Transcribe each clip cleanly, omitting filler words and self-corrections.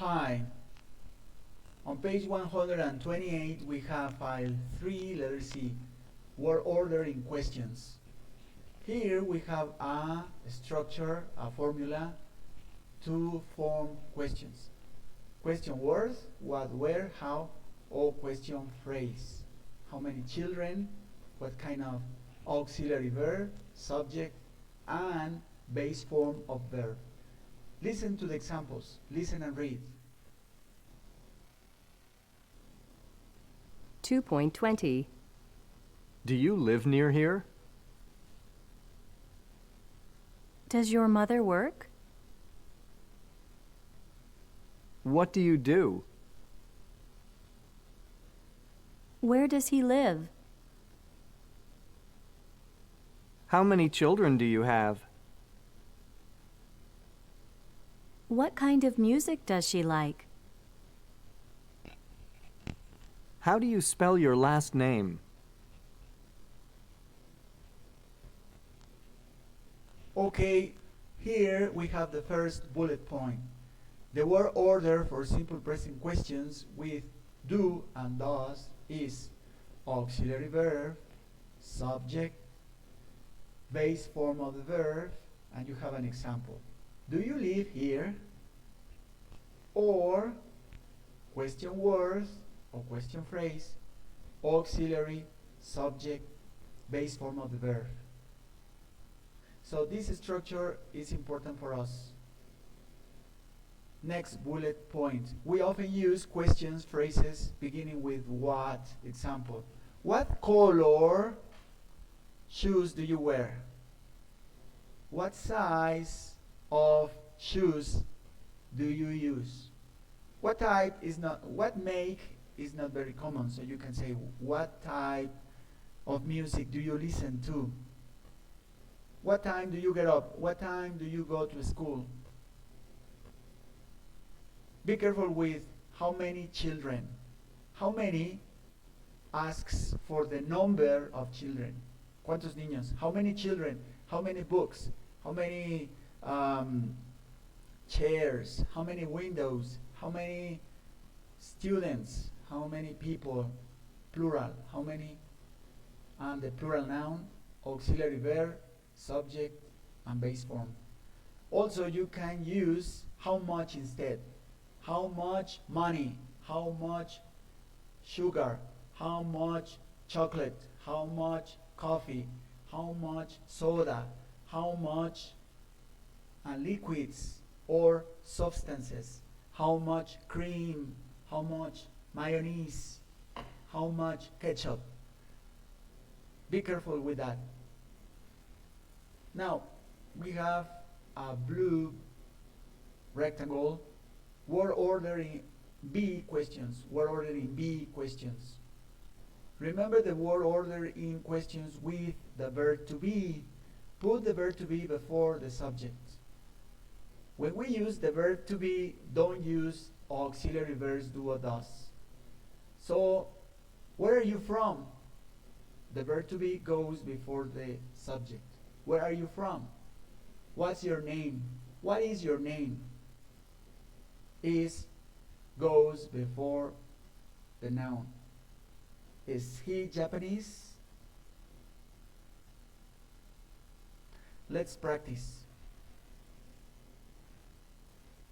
Hi. On page 128 we have file 3, letter C, word order in questions. Here we have a structure, a formula to form questions. Question words, what, where, how, or question phrase. How many children, what kind of auxiliary verb, subject, and base form of verb. Listen to the examples. Listen and read. 2.20. Do you live near here? Does your mother work? What do you do? Where does he live? How many children do you have? What kind of music does she like? How do you spell your last name? Okay, here we have the first bullet point. The word order for simple present questions with do and does is auxiliary verb, subject, base form of the verb, and you have an example. Do you live here? Or question words or question phrase, auxiliary, subject, base form of the verb. So this structure is important for us. Next bullet point. We often use questions, phrases beginning with what. Example. What color shoes do you wear? What size of shoes do you use? What make is not very common, so you can say what type of music do you listen to? What time do you get up? What time do you go to school? Be careful with how many children. How many asks for the number of children. ¿Cuántos niños? How many children? How many books? How many chairs? How many windows? How many students? How many people? Plural. How many? And the plural noun, auxiliary verb, subject, and base form. Also, you can use how much instead. How much money? How much sugar? How much chocolate? How much coffee? How much soda? How much liquids or substances? How much cream? How much mayonnaise? How much ketchup? Be careful with that. Now, we have a blue rectangle, word order in B questions, word order in B questions. Remember the word order in questions with the verb to be. Put the verb to be before the subject. When we use the verb to be, don't use auxiliary verbs do or does. So, where are you from? The verb to be goes before the subject. Where are you from? What's your name? What is your name? Is goes before the noun. Is he Japanese? Let's practice.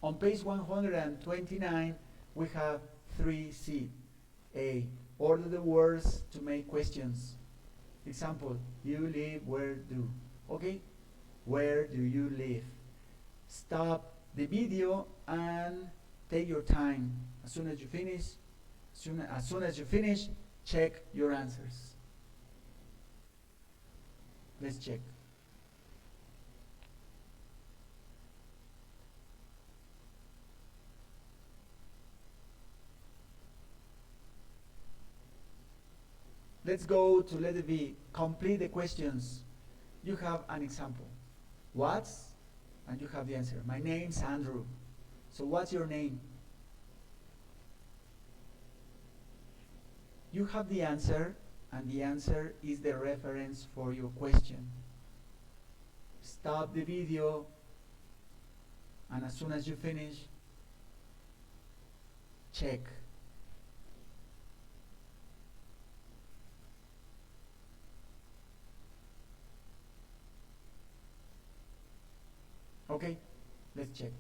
On page 129, we have 3C. A. Order the words to make questions. Example, you live, where do. Okay? Where do you live? Stop the video and take your time. As soon as you finish, check your answers. Let's check. Let's go to letter B. Complete the questions. You have an example. What's? And you have the answer. My name's Andrew. So what's your name? You have the answer, and the answer is the reference for your question. Stop the video, and as soon as you finish, check. Okay, let's check.